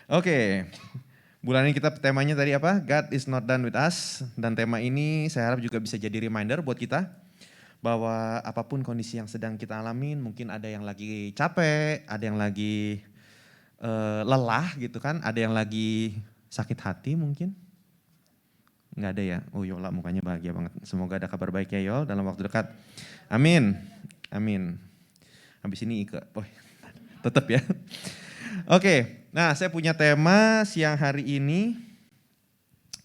Oke, bulan ini kita temanya tadi apa? God is not done with us. Dan tema ini saya harap juga bisa jadi reminder buat kita bahwa apapun kondisi yang sedang kita alamin, mungkin ada yang lagi capek, ada yang lagi lelah gitu kan, ada yang lagi sakit hati mungkin. Nggak ada ya? Oh Yola mukanya bahagia banget. Semoga ada kabar baik ya Yol dalam waktu dekat. Amin. Amin. Habis ini Ike. Oh, tetap ya. Oke, nah saya punya tema siang hari ini.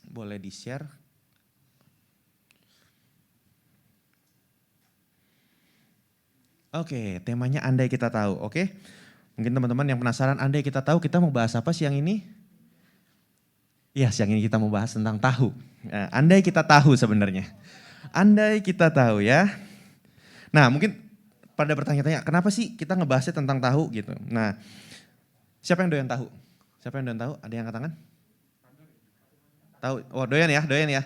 Boleh di-share? Oke, temanya andai kita tahu, oke? Mungkin teman-teman yang penasaran, andai kita tahu kita mau bahas apa siang ini? Ya, siang ini kita mau bahas tentang tahu. Nah, andai kita tahu sebenarnya. Andai kita tahu ya. Nah, mungkin pada bertanya-tanya, kenapa sih kita ngebahasnya tentang tahu gitu? Nah, siapa yang doyan tahu? Siapa yang doyan tahu? Ada yang angkat tangan? Tahu? Oh, doyan ya, doyan ya.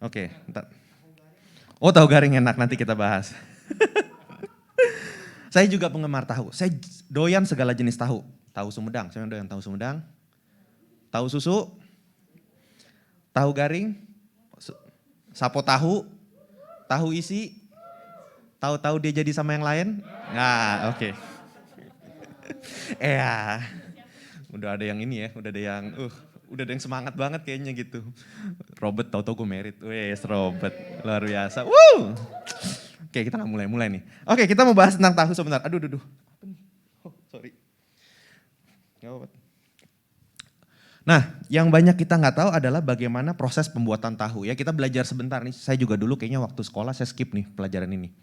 Oke, bentar. Oh, tahu garing enak, nanti kita bahas. Saya juga penggemar tahu. Saya doyan segala jenis tahu. Tahu Sumedang, saya doyan tahu Sumedang. Tahu susu, tahu garing, sapo tahu, tahu isi, tahu-tahu dia jadi sama yang lain. Nah, oke. Ya, udah ada yang ini ya, udah ada yang semangat banget kayaknya gitu. Robert, tahu-tahu gue merit. Wes, Robert, luar biasa. Woo! Oke, kita nggak mulai nih. Oke, kita mau bahas tentang tahu sebentar. Aduh. Apa nih? Oh, sorry. Gak apa-apa. Nah, yang banyak kita nggak tahu adalah bagaimana proses pembuatan tahu ya. Kita belajar sebentar nih. Saya juga dulu kayaknya waktu sekolah saya skip nih pelajaran ini.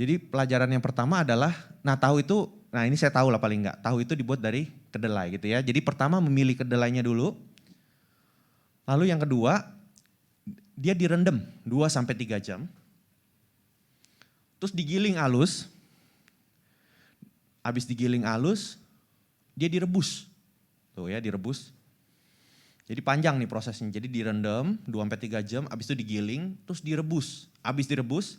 Jadi pelajaran yang pertama adalah, nah tahu itu, nah ini saya tahu lah paling nggak. Tahu itu dibuat dari kedelai gitu ya. Jadi pertama memilih kedelainya dulu. Lalu yang kedua, dia direndam 2-3 jam. Terus digiling halus, habis digiling halus, dia direbus. Tuh ya, direbus. Jadi panjang nih prosesnya, jadi direndam 2-3 jam, habis itu digiling, terus direbus. Habis direbus,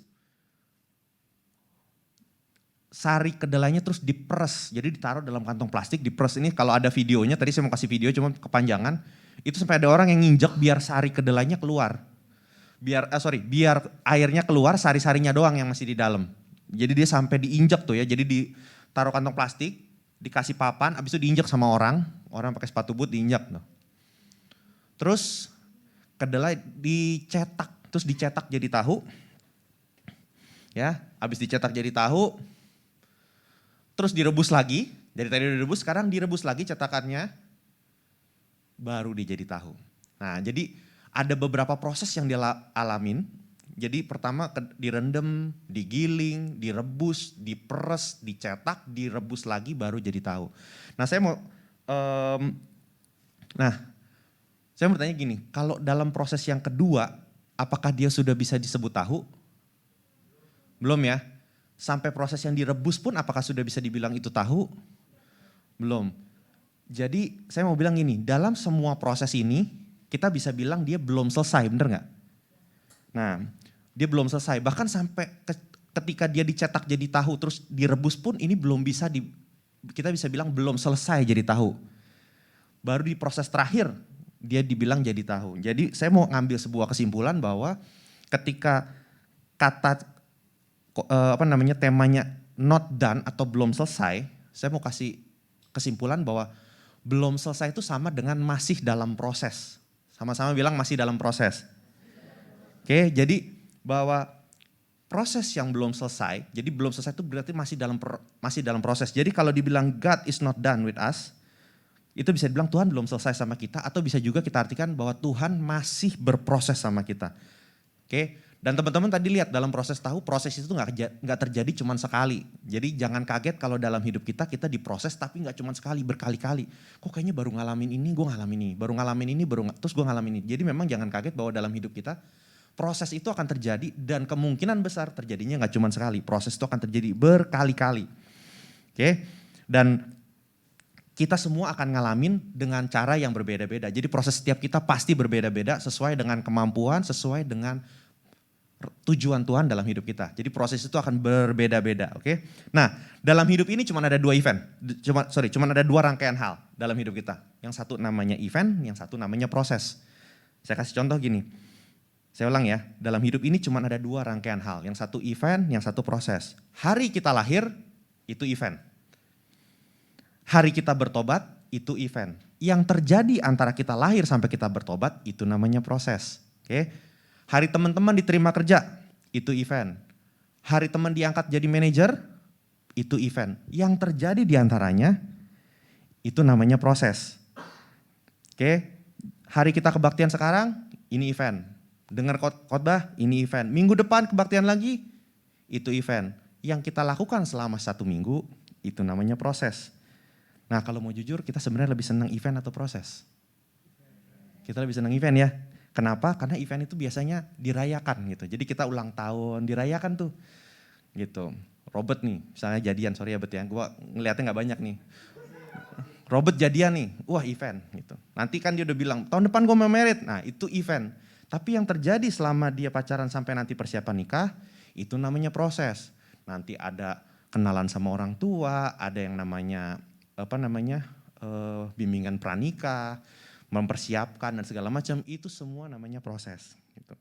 sari kedelainya terus diperes, jadi ditaruh dalam kantong plastik, diperes. Ini kalau ada videonya, tadi saya mau kasih video cuma kepanjangan, itu sampai ada orang yang nginjek biar sari kedelainya keluar. Biar airnya keluar, sari-sarinya doang yang masih di dalam. Jadi dia sampai diinjak tuh ya, jadi ditaruh kantong plastik, dikasih papan, habis itu diinjak sama orang pakai sepatu boot diinjak. Tuh. Terus kedelai terus dicetak jadi tahu. Ya, habis dicetak jadi tahu, terus direbus lagi, dari tadi direbus, sekarang direbus lagi cetakannya, baru dia jadi tahu. Nah jadi ada beberapa proses yang dia alamin. Jadi pertama direndam, digiling, direbus, diperes, dicetak, direbus lagi baru jadi tahu. Nah saya mau bertanya gini, kalau dalam proses yang kedua, apakah dia sudah bisa disebut tahu? Belum ya? Sampai proses yang direbus pun apakah sudah bisa dibilang itu tahu? Belum. Jadi saya mau bilang gini, dalam semua proses ini, kita bisa bilang dia belum selesai, bener gak? Nah, dia belum selesai. Bahkan sampai ketika dia dicetak jadi tahu terus direbus pun ini belum bisa kita bisa bilang belum selesai jadi tahu. Baru di proses terakhir dia dibilang jadi tahu. Jadi saya mau ngambil sebuah kesimpulan bahwa ketika kata temanya not done atau belum selesai, saya mau kasih kesimpulan bahwa belum selesai itu sama dengan masih dalam proses. Sama-sama bilang masih dalam proses. Oke, jadi bahwa proses yang belum selesai, jadi belum selesai itu berarti masih dalam proses. Jadi kalau dibilang God is not done with us, itu bisa dibilang Tuhan belum selesai sama kita, atau bisa juga kita artikan bahwa Tuhan masih berproses sama kita. Oke, dan teman-teman tadi lihat dalam proses tahu, proses itu nggak terjadi cuma sekali. Jadi jangan kaget kalau dalam hidup kita diproses tapi nggak cuma sekali, berkali-kali. Kok kayaknya baru ngalamin ini, gue ngalamin ini, baru ngalamin ini, terus gue ngalamin ini. Jadi memang jangan kaget bahwa dalam hidup kita proses itu akan terjadi dan kemungkinan besar terjadinya nggak cuma sekali. Proses itu akan terjadi berkali-kali. Oke, dan kita semua akan ngalamin dengan cara yang berbeda-beda. Jadi proses setiap kita pasti berbeda-beda sesuai dengan kemampuan, sesuai dengan tujuan Tuhan dalam hidup kita. Jadi proses itu akan berbeda-beda, oke? Nah, dalam hidup ini cuma ada 2 event. Cuma ada 2 rangkaian hal dalam hidup kita. Yang satu namanya event, yang satu namanya proses. Saya kasih contoh gini. Saya ulang ya, dalam hidup ini cuma ada 2 rangkaian hal. Yang satu event, yang satu proses. Hari kita lahir, itu event. Hari kita bertobat, itu event. Yang terjadi antara kita lahir sampai kita bertobat, itu namanya proses. Oke? Hari teman-teman diterima kerja, itu event. Hari teman diangkat jadi manajer, itu event. Yang terjadi diantaranya, itu namanya proses. Oke? Hari kita kebaktian sekarang, ini event. Dengar khotbah, ini event. Minggu depan kebaktian lagi, itu event. Yang kita lakukan selama 1 minggu, itu namanya proses. Nah kalau mau jujur, kita sebenarnya lebih senang event atau proses? Kita lebih senang event ya. Kenapa? Karena event itu biasanya dirayakan gitu. Jadi kita ulang tahun, dirayakan tuh. Gitu. Robert nih, misalnya jadian, sorry ya Bet ya. Gue ngeliatnya gak banyak nih. Robert jadian nih, wah event gitu. Nanti kan dia udah bilang, tahun depan gue mau merit. Nah itu event. Tapi yang terjadi selama dia pacaran sampai nanti persiapan nikah, itu namanya proses. Nanti ada kenalan sama orang tua, ada yang namanya bimbingan pranikah, mempersiapkan dan segala macam, itu semua namanya proses gitu.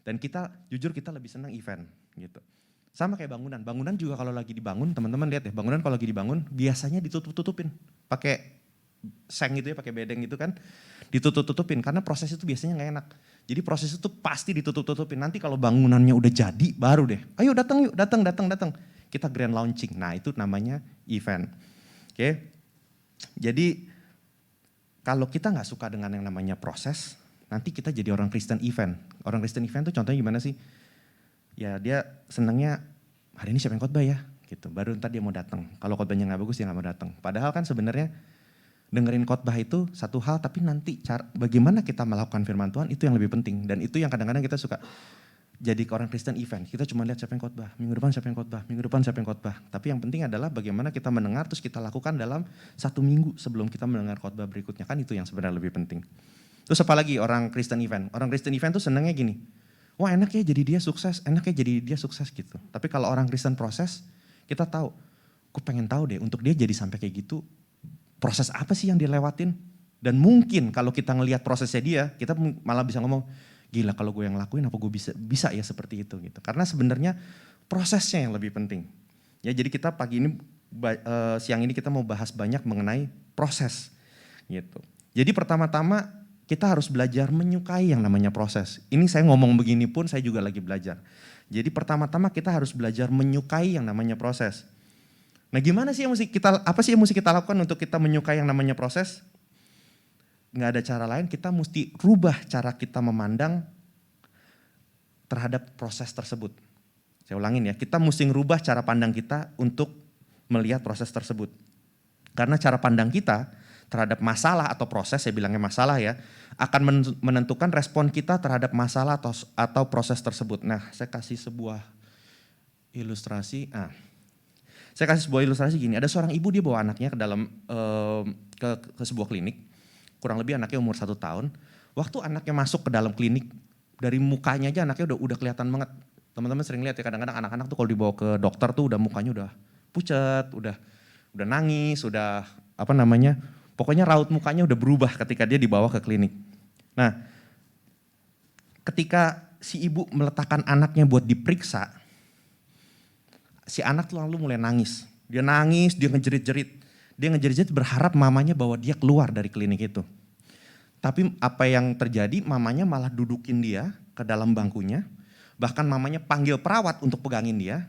Dan kita jujur kita lebih senang event gitu. Sama kayak bangunan. Bangunan juga kalau lagi dibangun, teman-teman lihat ya, bangunan kalau lagi dibangun biasanya ditutup-tutupin pakai seng gitu ya, pakai bedeng gitu kan. Ditutup-tutupin karena proses itu biasanya nggak enak. Jadi proses itu pasti ditutup-tutupin. Nanti kalau bangunannya udah jadi baru deh. Ayo datang yuk, datang. Kita grand launching. Nah, itu namanya event. Oke. Jadi kalau kita nggak suka dengan yang namanya proses, nanti kita jadi orang Kristen event. Orang Kristen event tuh contohnya gimana sih? Ya dia senangnya hari ini siapa yang khotbah ya, gitu. Baru ntar dia mau datang. Kalau khotbahnya nggak bagus dia nggak mau datang. Padahal kan sebenarnya dengerin khotbah itu satu hal, tapi nanti bagaimana kita melakukan firman Tuhan itu yang lebih penting. Dan itu yang kadang-kadang kita suka jadi orang Kristen event. Kita cuma lihat siapa yang khotbah, minggu depan siapa yang khotbah, minggu depan siapa yang khotbah. Tapi yang penting adalah bagaimana kita mendengar terus kita lakukan dalam 1 minggu sebelum kita mendengar khotbah berikutnya. Kan itu yang sebenarnya lebih penting. Terus apalagi orang Kristen event? Orang Kristen event tuh senangnya gini, wah enak ya jadi dia sukses, enak ya jadi dia sukses gitu. Tapi kalau orang Kristen proses, kita tahu, aku pengen tahu deh untuk dia jadi sampai kayak gitu, proses apa sih yang dia lewatin? Dan mungkin kalau kita ngelihat prosesnya dia, kita malah bisa ngomong, gila kalau gue yang lakuin apa gue bisa ya seperti itu gitu. Karena sebenarnya prosesnya yang lebih penting. Ya jadi kita pagi ini, siang ini kita mau bahas banyak mengenai proses gitu. Jadi pertama-tama kita harus belajar menyukai yang namanya proses. Ini saya ngomong begini pun saya juga lagi belajar. Jadi pertama-tama kita harus belajar menyukai yang namanya proses. Nah gimana sih apa sih yang mesti kita lakukan untuk kita menyukai yang namanya proses? Nggak ada cara lain, kita mesti rubah cara kita memandang terhadap proses tersebut. Saya ulangin ya, kita mesti ngerubah cara pandang kita untuk melihat proses tersebut. Karena cara pandang kita terhadap masalah atau proses, saya bilangnya masalah ya, akan menentukan respon kita terhadap masalah atau proses tersebut. Nah, saya kasih sebuah ilustrasi. Saya kasih sebuah ilustrasi gini, ada seorang ibu dia bawa anaknya ke dalam ke sebuah klinik. Kurang lebih anaknya umur 1 tahun. Waktu anaknya masuk ke dalam klinik, dari mukanya aja anaknya udah kelihatan banget. Teman-teman sering lihat ya kadang-kadang anak-anak tuh kalau dibawa ke dokter tuh udah mukanya udah pucat, udah nangis, pokoknya raut mukanya udah berubah ketika dia dibawa ke klinik. Nah, ketika si ibu meletakkan anaknya buat diperiksa, si anak tuh lalu mulai nangis. Dia nangis, dia ngejerit-jerit. Dia ngejerit-jerit berharap mamanya bawa dia keluar dari klinik itu. Tapi apa yang terjadi, mamanya malah dudukin dia ke dalam bangkunya. Bahkan mamanya panggil perawat untuk pegangin dia.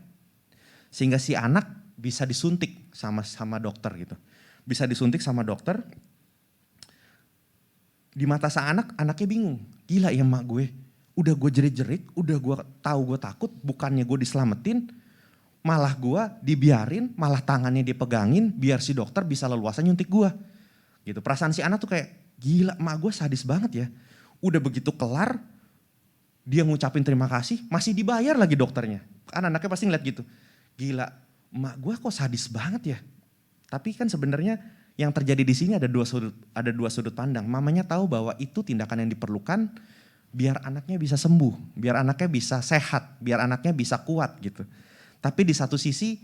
Sehingga si anak bisa disuntik sama dokter gitu. Bisa disuntik sama dokter. Di mata sang anaknya bingung. Gila ya mak gue, udah gue jerit-jerit, udah gue tahu gue takut, bukannya gue diselamatin. Malah gue dibiarin, malah tangannya dipegangin biar si dokter bisa leluasa nyuntik gue. Gitu. Perasaan si anak tuh kayak, gila emak gue sadis banget ya. Udah begitu kelar, dia ngucapin terima kasih, masih dibayar lagi dokternya. Kan anaknya pasti ngeliat gitu. Gila, emak gue kok sadis banget ya. Tapi kan sebenarnya yang terjadi di sini ada dua sudut pandang. Mamanya tahu bahwa itu tindakan yang diperlukan biar anaknya bisa sembuh, biar anaknya bisa sehat, biar anaknya bisa kuat gitu. Tapi di satu sisi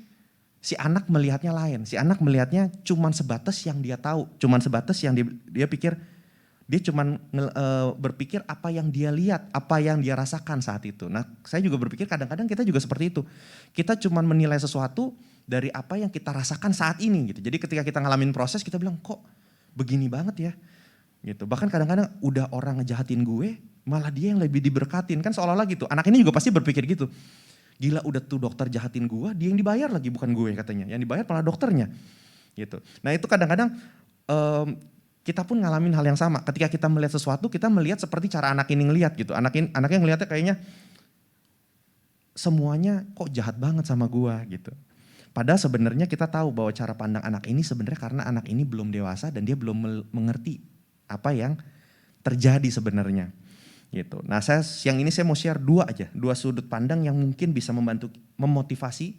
si anak melihatnya lain, si anak melihatnya cuman sebatas yang dia tahu, cuman sebatas yang dia pikir, dia cuman berpikir apa yang dia lihat, apa yang dia rasakan saat itu. Nah saya juga berpikir kadang-kadang kita juga seperti itu. Kita cuman menilai sesuatu dari apa yang kita rasakan saat ini gitu. Jadi ketika kita ngalamin proses kita bilang kok begini banget ya gitu. Bahkan kadang-kadang udah orang ngejahatin gue, malah dia yang lebih diberkatin. Kan seolah-olah gitu, anak ini juga pasti berpikir gitu. Gila udah tuh dokter jahatin gue, dia yang dibayar lagi bukan gue katanya. Yang dibayar malah dokternya gitu. Nah itu kadang-kadang kita pun ngalamin hal yang sama. Ketika kita melihat sesuatu, kita melihat seperti cara anak ini ngelihat gitu. Anaknya ngelihatnya kayaknya semuanya kok jahat banget sama gue gitu. Padahal sebenarnya kita tahu bahwa cara pandang anak ini sebenarnya karena anak ini belum dewasa dan dia belum mengerti apa yang terjadi sebenarnya gitu. Nah yang ini saya mau share dua sudut pandang yang mungkin bisa membantu memotivasi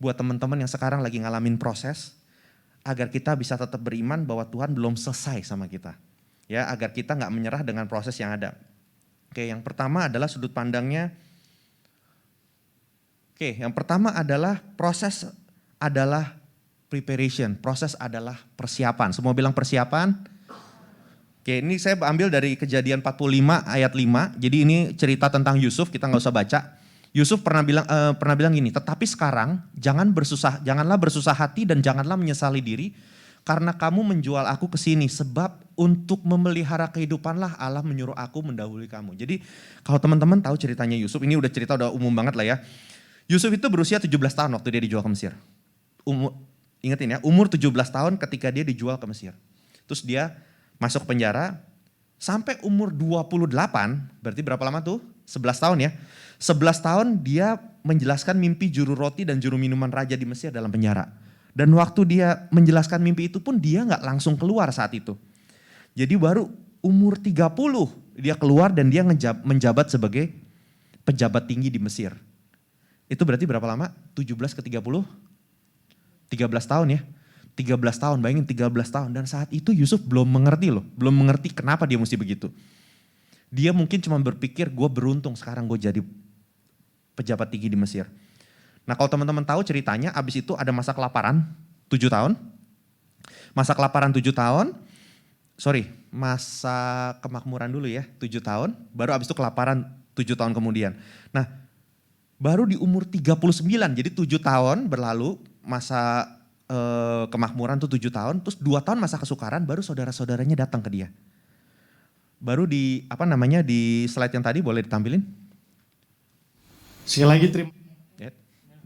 buat teman-teman yang sekarang lagi ngalamin proses agar kita bisa tetap beriman bahwa Tuhan belum selesai sama kita. Ya, agar kita nggak menyerah dengan proses yang ada. Oke, yang pertama adalah sudut pandangnya. Oke, yang pertama adalah proses adalah preparation, proses adalah persiapan. Semua bilang persiapan. Oke, ini saya ambil dari Kejadian 45 ayat 5. Jadi ini cerita tentang Yusuf, kita nggak usah baca. Yusuf pernah bilang gini, tetapi sekarang janganlah bersusah hati dan janganlah menyesali diri karena kamu menjual aku ke sini sebab untuk memelihara kehidupanlah Allah menyuruh aku mendahului kamu. Jadi kalau teman-teman tahu ceritanya Yusuf, ini udah cerita udah umum banget lah ya. Yusuf itu berusia 17 tahun waktu dia dijual ke Mesir. Ingetin ya, umur 17 tahun ketika dia dijual ke Mesir. Terus dia masuk penjara sampai umur 28, berarti berapa lama tuh? 11 tahun ya. 11 tahun dia menjelaskan mimpi juru roti dan juru minuman raja di Mesir dalam penjara. Dan waktu dia menjelaskan mimpi itu pun dia gak langsung keluar saat itu. Jadi baru umur 30 dia keluar dan dia menjabat sebagai pejabat tinggi di Mesir. Itu berarti berapa lama? 17 ke 30? 13 tahun ya. 13 tahun, bayangin 13 tahun. Dan saat itu Yusuf belum mengerti loh. Belum mengerti kenapa dia mesti begitu. Dia mungkin cuma berpikir gue beruntung sekarang gue jadi pejabat tinggi di Mesir. Nah kalau teman-teman tahu ceritanya abis itu ada masa kelaparan 7 tahun. Masa kelaparan 7 tahun. Masa kemakmuran dulu ya 7 tahun. Baru abis itu kelaparan 7 tahun kemudian. Nah baru di umur 39, jadi 7 tahun berlalu masa kemakmuran tuh 7 tahun, terus 2 tahun masa kesukaran baru saudara-saudaranya datang ke dia. Baru di di slide yang tadi boleh ditampilin? Sekali lagi terima. Ya,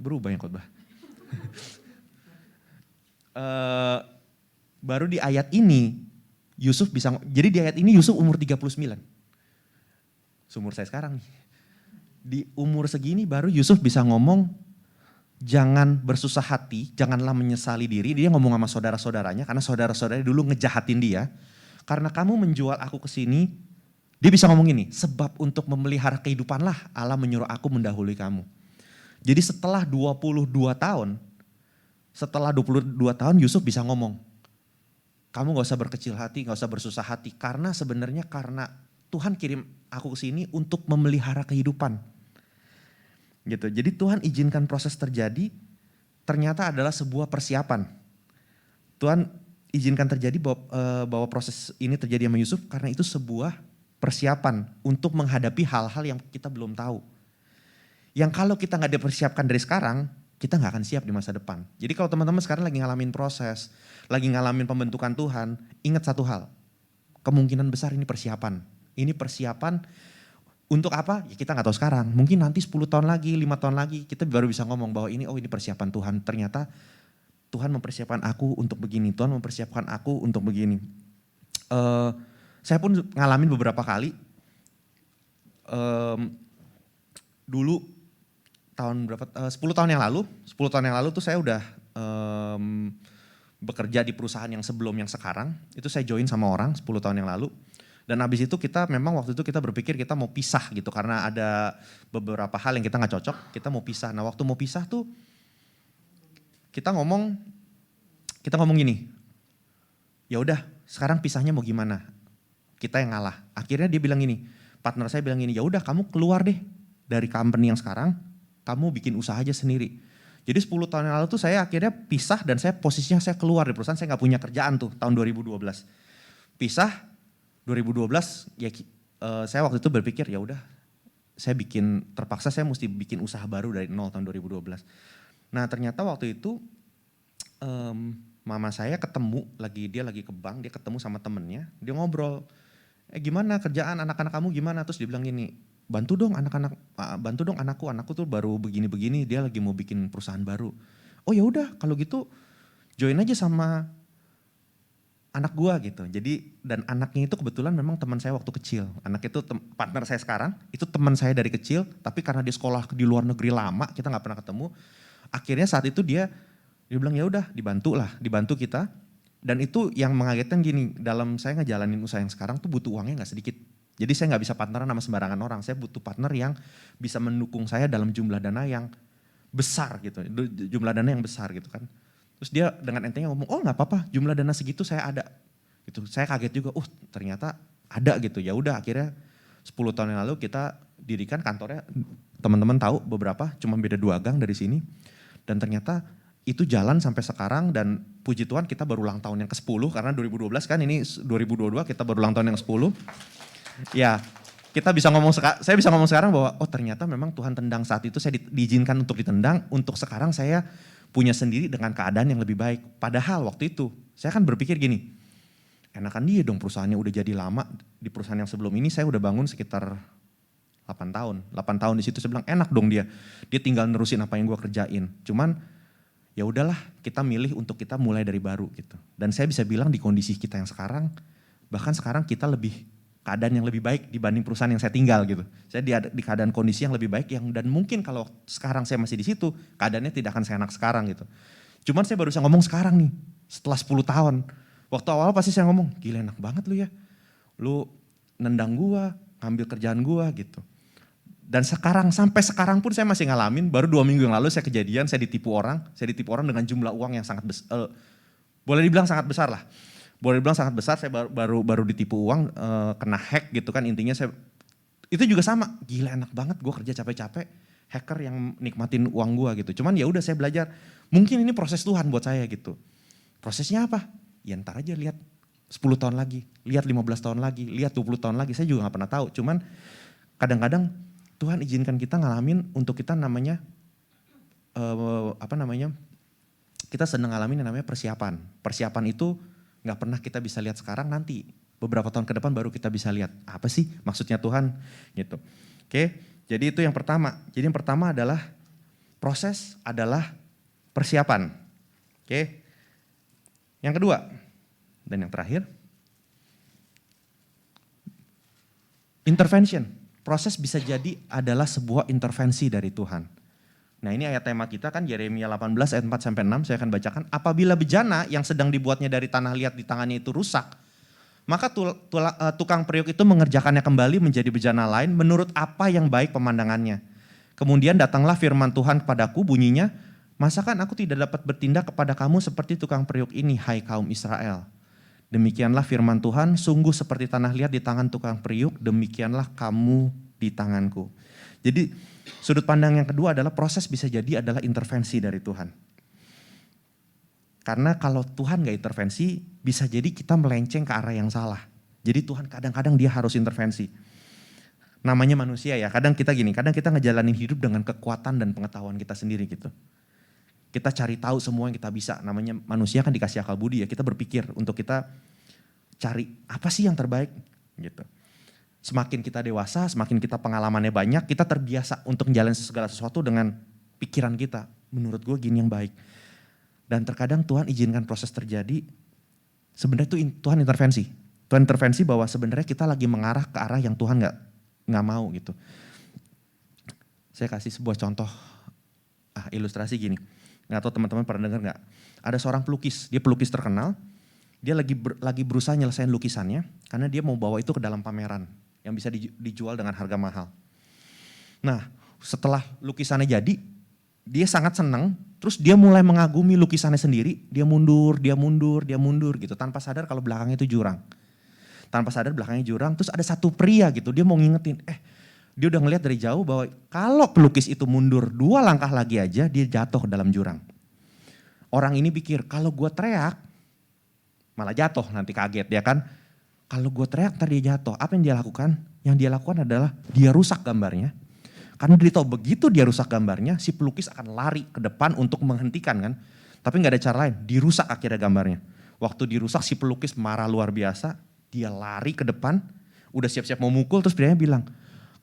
berubah yang khotbah. Baru di ayat ini Yusuf bisa, jadi di ayat ini Yusuf umur 39. Seumur saya sekarang nih. Di umur segini baru Yusuf bisa ngomong jangan bersusah hati, janganlah menyesali diri. Dia ngomong sama saudara-saudaranya karena saudara-saudaranya dulu ngejahatin dia. Karena kamu menjual aku ke sini, dia bisa ngomong ini, sebab untuk memelihara kehidupanlah Allah menyuruh aku mendahului kamu. Jadi setelah 22 tahun Yusuf bisa ngomong, kamu gak usah berkecil hati, gak usah bersusah hati. Karena sebenarnya karena Tuhan kirim aku ke sini untuk memelihara kehidupan. Gitu. Jadi Tuhan izinkan proses terjadi, ternyata adalah sebuah persiapan. Tuhan izinkan terjadi bahwa proses ini terjadi sama Yusuf karena itu sebuah persiapan untuk menghadapi hal-hal yang kita belum tahu. Yang kalau kita gak dipersiapkan dari sekarang, kita gak akan siap di masa depan. Jadi kalau teman-teman sekarang lagi ngalamin proses, lagi ngalamin pembentukan Tuhan, ingat satu hal, kemungkinan besar ini persiapan. Ini persiapan untuk apa? Ya kita gak tahu sekarang. Mungkin nanti 10 tahun lagi, 5 tahun lagi kita baru bisa ngomong bahwa ini persiapan Tuhan. Ternyata Tuhan mempersiapkan aku untuk begini, Tuhan mempersiapkan aku untuk begini. Saya pun ngalamin beberapa kali. Dulu tahun berapa? 10 tahun yang lalu tuh saya udah bekerja di perusahaan yang sebelum yang sekarang. Itu saya join sama orang 10 tahun yang lalu. Dan habis itu kita memang waktu itu kita berpikir kita mau pisah gitu karena ada beberapa hal yang kita gak cocok, kita mau pisah. Nah waktu mau pisah tuh kita ngomong gini, ya udah sekarang pisahnya mau gimana? Kita yang ngalah. Akhirnya dia bilang gini, partner saya bilang gini, ya udah kamu keluar deh dari company yang sekarang, kamu bikin usaha aja sendiri. Jadi 10 tahun yang lalu tuh saya akhirnya pisah dan posisinya saya keluar dari perusahaan, saya nggak punya kerjaan tuh tahun 2012. Pisah 2012 ya saya waktu itu berpikir ya udah terpaksa saya mesti bikin usaha baru dari nol tahun 2012. Nah ternyata waktu itu mama saya dia lagi ke bank, dia ketemu sama temennya, dia ngobrol, gimana kerjaan anak-anak kamu gimana? Terus dia bilang gini, bantu dong anakku tuh baru begini-begini, dia lagi mau bikin perusahaan baru. Oh ya udah kalau gitu join aja sama anak gua gitu. Jadi dan anaknya itu kebetulan memang teman saya waktu kecil. Anak itu partner saya sekarang, itu teman saya dari kecil, tapi karena dia sekolah di luar negeri lama, kita nggak pernah ketemu. Akhirnya saat itu dia bilang ya udah dibantu kita. Dan itu yang mengagetkan gini, dalam saya ngejalanin usaha yang sekarang tuh butuh uangnya nggak sedikit. Jadi saya nggak bisa partneran sama sembarangan orang, saya butuh partner yang bisa mendukung saya dalam jumlah dana yang besar gitu, jumlah dana yang besar gitu kan. Terus dia dengan entengnya ngomong, oh nggak apa-apa, jumlah dana segitu saya ada. Gitu, saya kaget juga, ternyata ada gitu. Ya udah akhirnya 10 tahun yang lalu kita dirikan kantornya, teman-teman tahu beberapa, cuma beda 2 gang dari sini. Dan ternyata itu jalan sampai sekarang dan puji Tuhan kita baru ulang tahun yang ke-10 karena 2012 kan ini 2022 kita baru ulang tahun yang ke-10. Ya, saya bisa ngomong sekarang bahwa ternyata memang Tuhan tendang saat itu saya diizinkan untuk ditendang, untuk sekarang saya punya sendiri dengan keadaan yang lebih baik. Padahal waktu itu saya kan berpikir gini, enakan dia dong perusahaannya udah jadi lama, di perusahaan yang sebelum ini saya udah bangun sekitar 8 tahun. 8 tahun di situ saya bilang enak dong dia tinggal nerusin apa yang gue kerjain. Cuman ya udahlah kita milih untuk kita mulai dari baru gitu. Dan saya bisa bilang di kondisi kita yang sekarang, bahkan sekarang kita keadaan yang lebih baik dibanding perusahaan yang saya tinggal gitu. Saya di keadaan kondisi yang lebih baik dan mungkin kalau sekarang saya masih di situ, keadaannya tidak akan seenak sekarang gitu. Cuman saya baru bisa ngomong sekarang nih, setelah 10 tahun. Waktu awal pasti saya ngomong, gila enak banget lu ya. Lu nendang gua, ngambil kerjaan gua gitu. Dan sampai sekarang pun saya masih ngalamin, baru 2 minggu yang lalu saya kejadian, saya ditipu orang dengan jumlah uang yang sangat besar, boleh dibilang sangat besar lah. Saya baru ditipu uang, kena hack gitu kan, intinya itu juga sama, gila enak banget gue kerja capek-capek, hacker yang nikmatin uang gue gitu. Cuman ya udah saya belajar, mungkin ini proses Tuhan buat saya gitu. Prosesnya apa? Ya ntar aja lihat 10 tahun lagi, lihat 15 tahun lagi, lihat 20 tahun lagi, saya juga gak pernah tahu. Cuman kadang-kadang Tuhan izinkan kita ngalamin untuk kita kita sedang ngalamin yang namanya persiapan. Persiapan itu gak pernah kita bisa lihat sekarang, nanti beberapa tahun ke depan baru kita bisa lihat apa sih maksudnya Tuhan gitu. Oke, jadi itu yang pertama. Jadi yang pertama adalah proses adalah persiapan. Oke. Yang kedua dan yang terakhir, intervention. Proses bisa jadi adalah sebuah intervensi dari Tuhan. Nah ini ayat tema kita kan Yeremia 18 ayat 4-6, saya akan bacakan. Apabila bejana yang sedang dibuatnya dari tanah liat di tangannya itu rusak, maka tukang periuk itu mengerjakannya kembali menjadi bejana lain menurut apa yang baik pemandangannya. Kemudian datanglah firman Tuhan kepadaku, bunyinya, masakan aku tidak dapat bertindak kepada kamu seperti tukang periuk ini, hai kaum Israel. Demikianlah firman Tuhan, sungguh seperti tanah liat di tangan tukang periuk, demikianlah kamu di tanganku. Jadi sudut pandang yang kedua adalah proses bisa jadi adalah intervensi dari Tuhan. Karena kalau Tuhan gak intervensi, bisa jadi kita melenceng ke arah yang salah. Jadi Tuhan kadang-kadang dia harus intervensi. Namanya manusia ya, kadang kita ngejalanin hidup dengan kekuatan dan pengetahuan kita sendiri gitu. Kita cari tahu semua yang kita bisa, namanya manusia kan dikasih akal budi ya, kita berpikir untuk kita cari apa sih yang terbaik gitu. Semakin kita dewasa, semakin kita pengalamannya banyak, kita terbiasa untuk menjalani segala sesuatu dengan pikiran kita, menurut gue gini yang baik. Dan terkadang Tuhan izinkan proses terjadi, sebenarnya itu Tuhan intervensi. Tuhan intervensi bahwa sebenarnya kita lagi mengarah ke arah yang Tuhan nggak mau gitu. Saya kasih sebuah contoh ilustrasi gini. Nggak tahu teman-teman pernah dengar nggak? Ada seorang pelukis, dia pelukis terkenal. Dia lagi berusaha nyelesain lukisannya karena dia mau bawa itu ke dalam pameran yang bisa dijual dengan harga mahal. Nah, setelah lukisannya jadi, dia sangat senang. Terus dia mulai mengagumi lukisannya sendiri. Dia mundur gitu tanpa sadar kalau belakangnya itu jurang. tanpa sadar belakangnya jurang, terus ada satu pria gitu, dia mau ngingetin, dia udah ngeliat dari jauh bahwa kalau pelukis itu mundur 2 langkah lagi aja, dia jatuh ke dalam jurang. Orang ini pikir, kalau gue teriak, malah jatuh, nanti kaget ya kan. Kalau gue teriak, ntar dia jatuh. Apa yang dia lakukan? Yang dia lakukan adalah, dia rusak gambarnya. Karena dia tahu begitu dia rusak gambarnya, si pelukis akan lari ke depan untuk menghentikan kan. Tapi gak ada cara lain, dirusak akhirnya gambarnya. Waktu dirusak, si pelukis marah luar biasa, dia lari ke depan, udah siap-siap mau mukul, terus prianya bilang,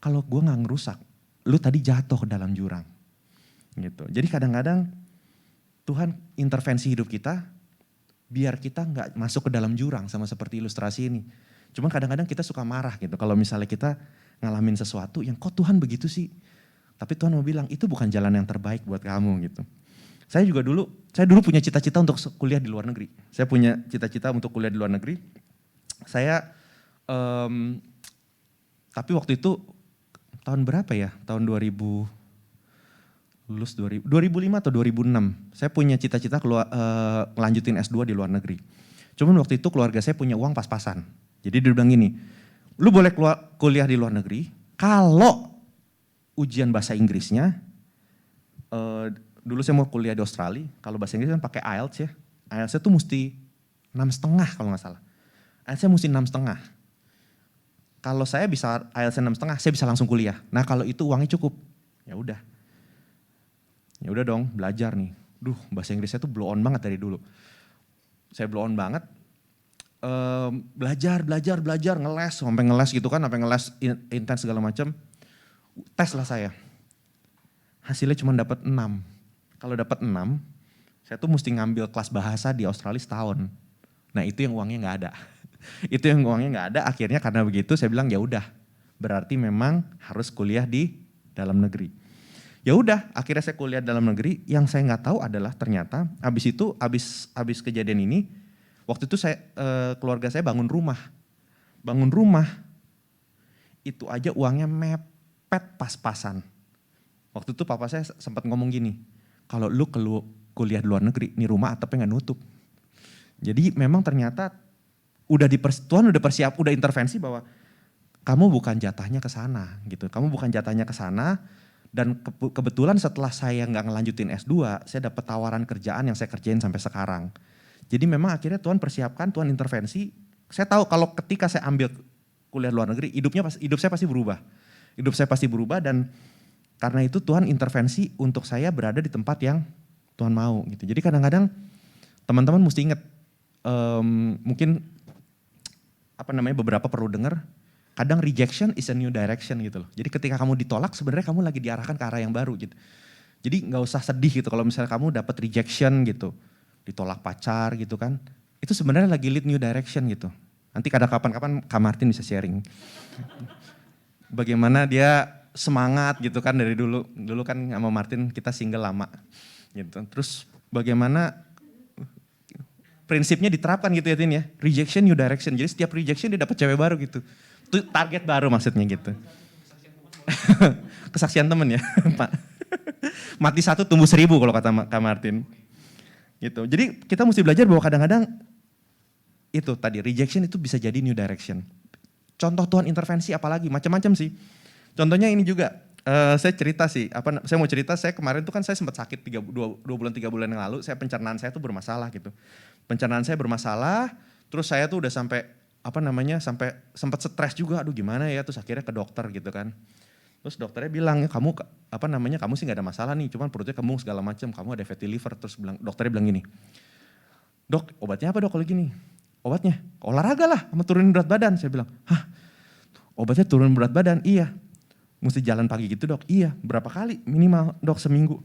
kalau gue gak ngerusak, lu tadi jatuh ke dalam jurang. Gitu. Jadi kadang-kadang Tuhan intervensi hidup kita, biar kita gak masuk ke dalam jurang sama seperti ilustrasi ini. Cuma kadang-kadang kita suka marah gitu, kalau misalnya kita ngalamin sesuatu yang kok Tuhan begitu sih. Tapi Tuhan mau bilang, itu bukan jalan yang terbaik buat kamu gitu. Saya dulu punya cita-cita untuk kuliah di luar negeri. Saya punya cita-cita untuk kuliah di luar negeri. Tapi waktu itu tahun berapa ya? Tahun 2005 atau 2006. Saya punya cita-cita ngelanjutin S2 di luar negeri. Cuman waktu itu keluarga saya punya uang pas-pasan. Jadi dia bilang gini, lu boleh kuliah di luar negeri kalau ujian bahasa Inggrisnya, dulu saya mau kuliah di Australia, kalau bahasa Inggris kan pakai IELTS ya. IELTS itu mesti 6,5 kalau nggak salah. IELTS-nya mesti 6,5. Kalau saya bisa IELTS-nya 6,5, saya bisa langsung kuliah. Nah kalau itu uangnya cukup, ya udah dong belajar nih. Bahasa Inggrisnya tuh blow on banget dari dulu. Saya blow on banget, belajar, ngeles, sampai ngeles gitu kan, sampai ngeles intens segala macam. Tes lah saya, hasilnya cuma dapat 6. Kalau dapat 6, saya tuh mesti ngambil kelas bahasa di Australia setahun. Nah itu yang uangnya nggak ada. Itu yang uangnya nggak ada, akhirnya karena begitu saya bilang ya udah, berarti memang harus kuliah di dalam negeri. Ya udah, akhirnya saya kuliah dalam negeri. Yang saya nggak tahu adalah ternyata abis kejadian ini, waktu itu keluarga saya bangun rumah. Itu aja uangnya mepet pas-pasan. Waktu itu papa saya sempat ngomong gini, kalau lu kuliah di luar negeri, nih rumah atapnya nggak nutup. Jadi memang ternyata Tuhan udah intervensi bahwa kamu bukan jatahnya ke sana gitu. Kamu bukan jatahnya ke sana, dan kebetulan setelah saya nggak ngelanjutin S2, saya dapat tawaran kerjaan yang saya kerjain sampai sekarang. Jadi memang akhirnya Tuhan persiapkan, Tuhan intervensi. Saya tahu kalau ketika saya ambil kuliah luar negeri, hidup saya pasti berubah. Hidup saya pasti berubah, dan karena itu Tuhan intervensi untuk saya berada di tempat yang Tuhan mau gitu. Jadi kadang-kadang teman-teman mesti ingat, mungkin beberapa perlu dengar, kadang rejection is a new direction gitu loh. Jadi ketika kamu ditolak, sebenarnya kamu lagi diarahkan ke arah yang baru gitu. Jadi gak usah sedih gitu kalau misalnya kamu dapat rejection gitu, ditolak pacar gitu kan, itu sebenarnya lagi lead new direction gitu. Nanti kapan-kapan Kak Martin bisa sharing. Bagaimana dia semangat gitu kan dari dulu kan sama Martin kita single lama gitu. Terus bagaimana prinsipnya diterapkan gitu ya Tin ya, rejection new direction. Jadi setiap rejection dia dapat cewek baru gitu. Itu target baru maksudnya gitu. Kesaksian temen ya Pak. Mati 1 tumbuh 1000 kalau kata Kak Martin. Gitu. Jadi kita mesti belajar bahwa kadang-kadang itu tadi rejection itu bisa jadi new direction. Contoh Tuhan intervensi apalagi macam-macam sih. Contohnya ini juga, saya cerita sih, saya kemarin tuh kan saya sempat sakit 2 bulan 3 bulan yang lalu, pencernaan saya tuh bermasalah gitu. Pencernaan saya bermasalah, terus saya tuh udah sampai sempat stres juga, aduh gimana ya, terus akhirnya ke dokter gitu kan. Terus dokternya bilang, kamu sih gak ada masalah nih, cuman perutnya kembung segala macam, kamu ada fatty liver. Terus dokternya bilang gini, dok obatnya apa dok kalau gini? Obatnya, olahraga lah sama turunin berat badan. Saya bilang, hah obatnya turun berat badan? Iya. Mesti jalan pagi gitu dok? Iya. Berapa kali? Minimal dok seminggu.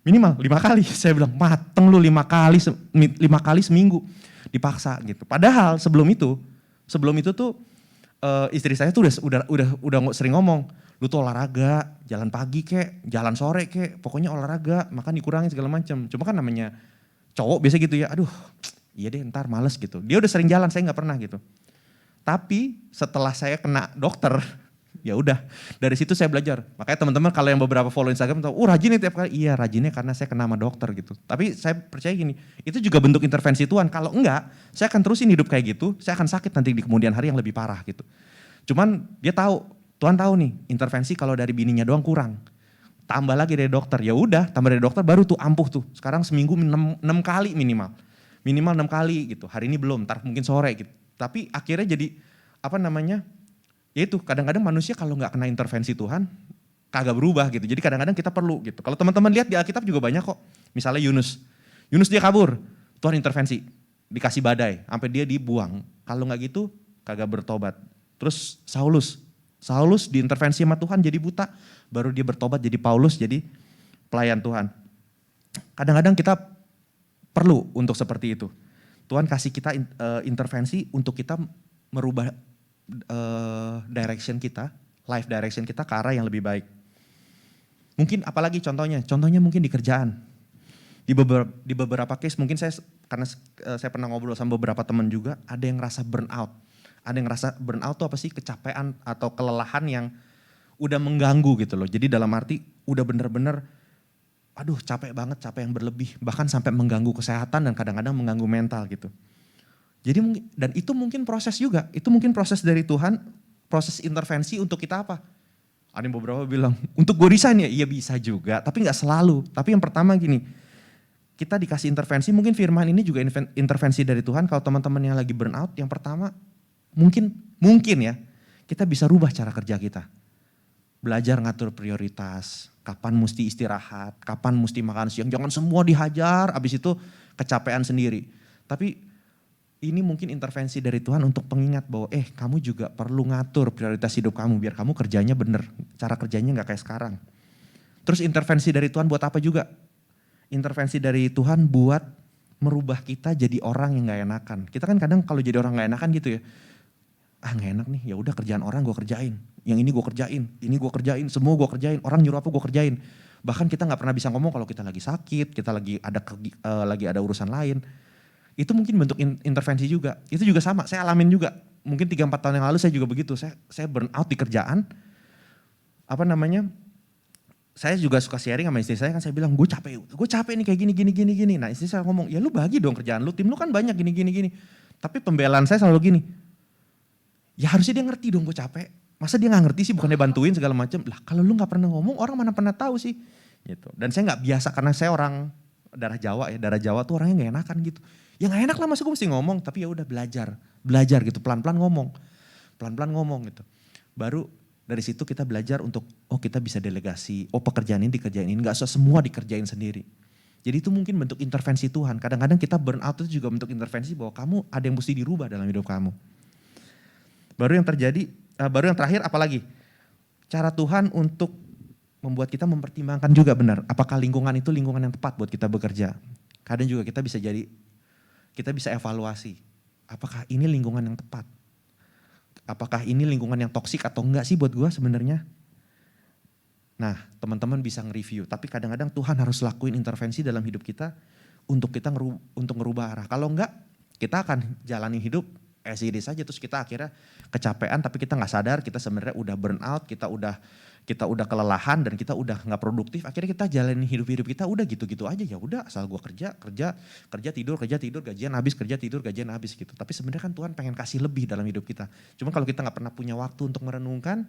Minimal 5 kali. Saya bilang mateng lu 5 kali seminggu. Dipaksa gitu. Padahal sebelum itu tuh istri saya tuh udah sering ngomong, lu tuh olahraga, jalan pagi kek, jalan sore kek, pokoknya olahraga, makan dikurangin segala macam. Cuma kan namanya cowok biasa gitu ya, aduh iya deh ntar males gitu. Dia udah sering jalan, saya gak pernah gitu. Tapi setelah saya kena dokter, Ya udah, dari situ saya belajar. Makanya teman-teman kalau yang beberapa follow Instagram tahu, rajin nih tiap kali. Iya rajinnya karena saya kena sama dokter gitu. Tapi saya percaya gini, itu juga bentuk intervensi Tuhan. Kalau enggak, saya akan terusin hidup kayak gitu, saya akan sakit nanti di kemudian hari yang lebih parah gitu. Cuman dia tahu, Tuhan tahu nih, intervensi kalau dari bininya doang kurang. Tambah lagi dari dokter, ya udah tambah dari dokter baru tuh ampuh tuh. Sekarang seminggu 6 kali minimal. Minimal 6 kali gitu, hari ini belum, ntar mungkin sore gitu. Tapi akhirnya jadi ya itu kadang-kadang manusia kalau nggak kena intervensi Tuhan kagak berubah gitu. Jadi kadang-kadang kita perlu gitu. Kalau teman-teman lihat di Alkitab juga banyak kok. Misalnya Yunus dia kabur, Tuhan intervensi, dikasih badai, sampai dia dibuang. Kalau nggak gitu kagak bertobat. Terus Saulus diintervensi sama Tuhan jadi buta, baru dia bertobat jadi Paulus, jadi pelayan Tuhan. Kadang-kadang kita perlu untuk seperti itu. Tuhan kasih kita intervensi untuk kita merubah direction kita, life direction kita ke arah yang lebih baik. Mungkin apalagi contohnya mungkin di kerjaan. Di beberapa case mungkin karena saya pernah ngobrol sama beberapa teman juga, ada yang ngerasa burnout. Ada yang ngerasa burnout tuh apa sih? Kecapean atau kelelahan yang udah mengganggu gitu loh. Jadi dalam arti udah bener-bener capek banget, capek yang berlebih. Bahkan sampai mengganggu kesehatan dan kadang-kadang mengganggu mental gitu. Jadi dan itu mungkin proses juga, itu mungkin proses dari Tuhan, proses intervensi untuk kita apa? Ada yang beberapa bilang, untuk gue resign ya? Iya bisa juga, tapi gak selalu. Tapi yang pertama gini, kita dikasih intervensi, mungkin firman ini juga intervensi dari Tuhan. Kalau teman-teman yang lagi burnout, yang pertama mungkin ya, kita bisa rubah cara kerja kita. Belajar ngatur prioritas, kapan mesti istirahat, kapan mesti makan siang, jangan semua dihajar, abis itu kecapean sendiri. Tapi ini mungkin intervensi dari Tuhan untuk pengingat bahwa kamu juga perlu ngatur prioritas hidup kamu biar kamu kerjanya bener, cara kerjanya gak kayak sekarang. Terus intervensi dari Tuhan buat apa juga? Intervensi dari Tuhan buat merubah kita jadi orang yang gak enakan. Kita kan kadang kalau jadi orang gak enakan gitu ya, gak enak nih, ya udah kerjaan orang gue kerjain, yang ini gue kerjain, semua gue kerjain, orang nyuruh apa gue kerjain. Bahkan kita gak pernah bisa ngomong kalau kita lagi sakit, kita lagi ada urusan lain. Itu mungkin bentuk intervensi juga. Itu juga sama, saya alamin juga. Mungkin 3-4 tahun yang lalu saya juga begitu. Saya burn out di kerjaan. Saya juga suka sharing sama istri saya, kan saya bilang gue capek nih kayak gini. Nah istri saya ngomong, ya lu bagi dong kerjaan lu, tim lu kan banyak gini. Tapi pembelaan saya selalu gini, ya harusnya dia ngerti dong gue capek. Masa dia gak ngerti sih, bukannya bantuin segala macam. Lah kalau lu gak pernah ngomong, orang mana pernah tahu sih. Gitu. Dan saya gak biasa karena saya orang darah Jawa ya, darah Jawa tuh orangnya gak enakan gitu. Ya gak enak lah masa gue mesti ngomong, tapi ya udah belajar gitu, pelan-pelan ngomong gitu. Baru dari situ kita belajar untuk kita bisa delegasi, pekerjaan ini dikerjain ini, gak usah semua dikerjain sendiri. Jadi itu mungkin bentuk intervensi Tuhan. Kadang-kadang kita burn out itu juga bentuk intervensi bahwa kamu ada yang mesti dirubah dalam hidup kamu. Baru yang terakhir apalagi? Cara Tuhan untuk membuat kita mempertimbangkan juga benar, apakah lingkungan itu lingkungan yang tepat buat kita bekerja. Kadang juga kita bisa evaluasi, apakah ini lingkungan yang tepat? Apakah ini lingkungan yang toksik atau enggak sih buat gue sebenarnya? Nah teman-teman bisa nge-review, tapi kadang-kadang Tuhan harus lakuin intervensi dalam hidup kita untuk ngerubah arah. Kalau enggak, kita akan jalani hidup as it is saja, terus kita akhirnya kecapean tapi kita gak sadar kita sebenarnya udah burn out, kita udah kelelahan dan kita udah gak produktif. Akhirnya kita jalanin hidup kita udah gitu-gitu aja, ya udah asal gue kerja tidur, gajian habis, kerja tidur, gajian habis gitu. Tapi sebenarnya kan Tuhan pengen kasih lebih dalam hidup kita. Cuma kalau kita gak pernah punya waktu untuk merenungkan,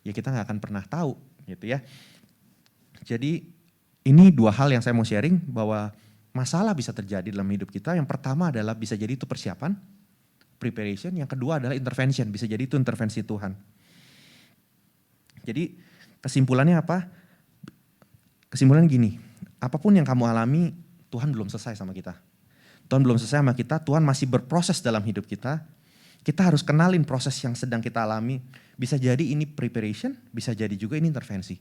ya kita gak akan pernah tahu gitu ya. Jadi ini 2 hal yang saya mau sharing bahwa masalah bisa terjadi dalam hidup kita. Yang pertama adalah bisa jadi itu persiapan, preparation. Yang kedua adalah intervention, bisa jadi itu intervensi Tuhan. Jadi kesimpulannya apa? Kesimpulan gini, apapun yang kamu alami, Tuhan belum selesai sama kita. Tuhan belum selesai sama kita, Tuhan masih berproses dalam hidup kita. Kita harus kenalin proses yang sedang kita alami. Bisa jadi ini preparation, bisa jadi juga ini intervensi.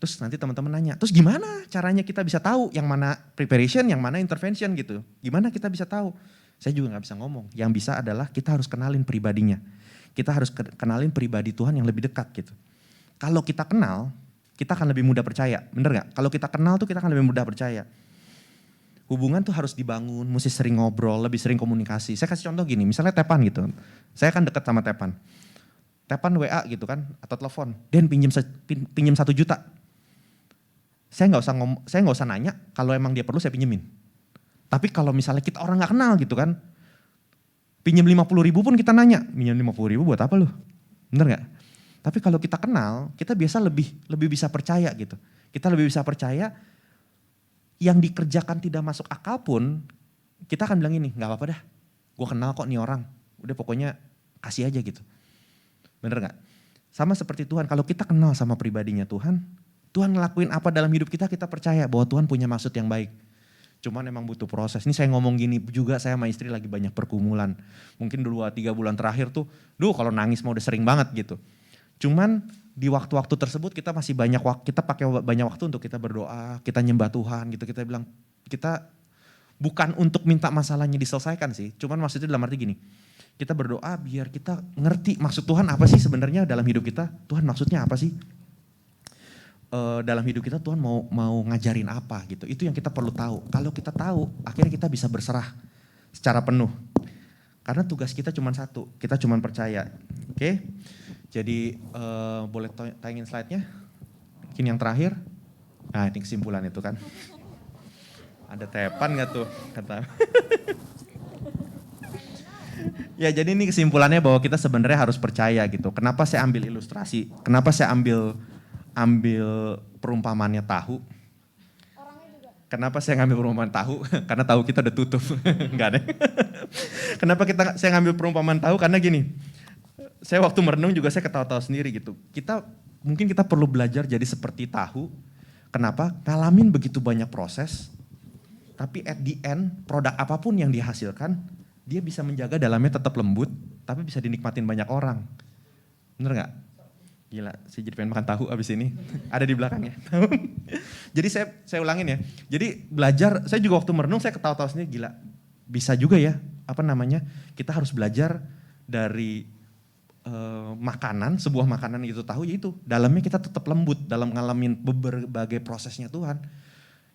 Terus nanti teman-teman nanya, terus gimana caranya kita bisa tahu yang mana preparation, yang mana intervention gitu? Gimana kita bisa tahu? Saya juga gak bisa ngomong, yang bisa adalah kita harus kenalin pribadinya. Kita harus kenalin pribadi Tuhan yang lebih dekat gitu. Kalau kita kenal, kita akan lebih mudah percaya, bener gak? Kalau kita kenal tuh kita akan lebih mudah percaya. Hubungan tuh harus dibangun, mesti sering ngobrol, lebih sering komunikasi. Saya kasih contoh gini, misalnya Tepan gitu. Saya kan dekat sama Tepan. tepan WA gitu kan atau telepon, Den pinjem 1 juta. Saya nggak usah nanya, kalau emang dia perlu saya pinjemin. Tapi kalau misalnya kita orang nggak kenal gitu kan, pinjem 50.000 pun kita nanya, pinjem 50.000 buat apa lu? Bener nggak? Tapi kalau kita kenal, kita biasa lebih bisa percaya gitu. Kita lebih bisa percaya yang dikerjakan tidak masuk akal pun, kita akan bilang ini, nggak apa-apa dah, gue kenal kok nih orang, udah pokoknya kasih aja gitu. Bener nggak? Sama seperti Tuhan, kalau kita kenal sama pribadinya Tuhan, Tuhan ngelakuin apa dalam hidup kita, kita percaya bahwa Tuhan punya maksud yang baik. Cuman emang butuh proses. Ini saya ngomong gini juga, saya sama istri lagi banyak pergumulan. Mungkin 2-3 bulan terakhir tuh, kalau nangis mau udah sering banget gitu. Cuman di waktu-waktu tersebut kita masih kita pakai banyak waktu untuk kita berdoa, kita nyembah Tuhan gitu. Kita bilang, kita bukan untuk minta masalahnya diselesaikan sih. Cuman maksudnya dalam arti gini, kita berdoa biar kita ngerti maksud Tuhan apa sih sebenarnya dalam hidup kita. Tuhan maksudnya apa sih? Dalam hidup kita Tuhan mau ngajarin apa gitu. Itu yang kita perlu tahu. Kalau kita tahu, akhirnya kita bisa berserah secara penuh. Karena tugas kita cuma satu, kita cuma percaya. Oke? Jadi boleh tayangin slide-nya. Mungkin yang terakhir. Nah, ini kesimpulan itu kan. Ada tepan gak tuh? Kata. Ya, jadi ini kesimpulannya bahwa kita sebenarnya harus percaya gitu. Kenapa saya ambil ilustrasi? Kenapa saya ambil perumpamannya tahu? Kenapa saya ngambil perumpamaan tahu? Karena tahu kita udah tutup. Enggak ada. Kenapa saya ngambil perumpamaan tahu? Karena gini, saya waktu merenung juga saya ketawa-tawa sendiri gitu. Mungkin kita perlu belajar jadi seperti tahu. Kenapa? Ngalamin begitu banyak proses, tapi at the end produk apapun yang dihasilkan, dia bisa menjaga dalamnya tetap lembut, tapi bisa dinikmatin banyak orang. Bener gak? Gila, saya jadi pengen makan tahu abis ini. Ada di belakangnya. Jadi saya ulangin ya. Jadi belajar, saya juga waktu merenung saya ketawa-tawa sendiri, gila. Bisa juga ya, kita harus belajar dari makanan, sebuah makanan itu tahu, yaitu dalamnya kita tetap lembut dalam ngalamin berbagai prosesnya Tuhan.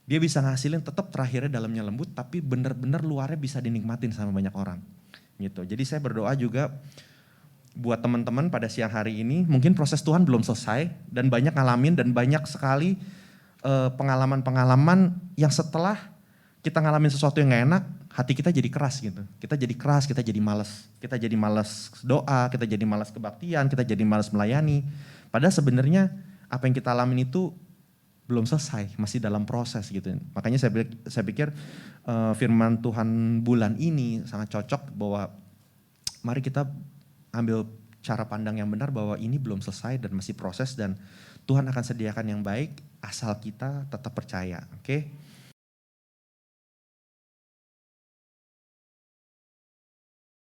Dia bisa ngasilin tetap terakhirnya dalamnya lembut, tapi benar-benar luarnya bisa dinikmatin sama banyak orang. Gitu. Jadi saya berdoa juga buat teman-teman pada siang hari ini, mungkin proses Tuhan belum selesai dan banyak ngalamin dan banyak sekali pengalaman-pengalaman yang setelah kita ngalamin sesuatu yang gak enak, hati kita jadi keras gitu. Kita jadi keras, kita jadi malas. Kita jadi malas doa, kita jadi malas kebaktian, kita jadi malas melayani. Padahal sebenarnya apa yang kita alamin itu belum selesai, masih dalam proses gitu. Makanya saya pikir firman Tuhan bulan ini sangat cocok bahwa mari kita ambil cara pandang yang benar bahwa ini belum selesai dan masih proses dan Tuhan akan sediakan yang baik asal kita tetap percaya. Oke?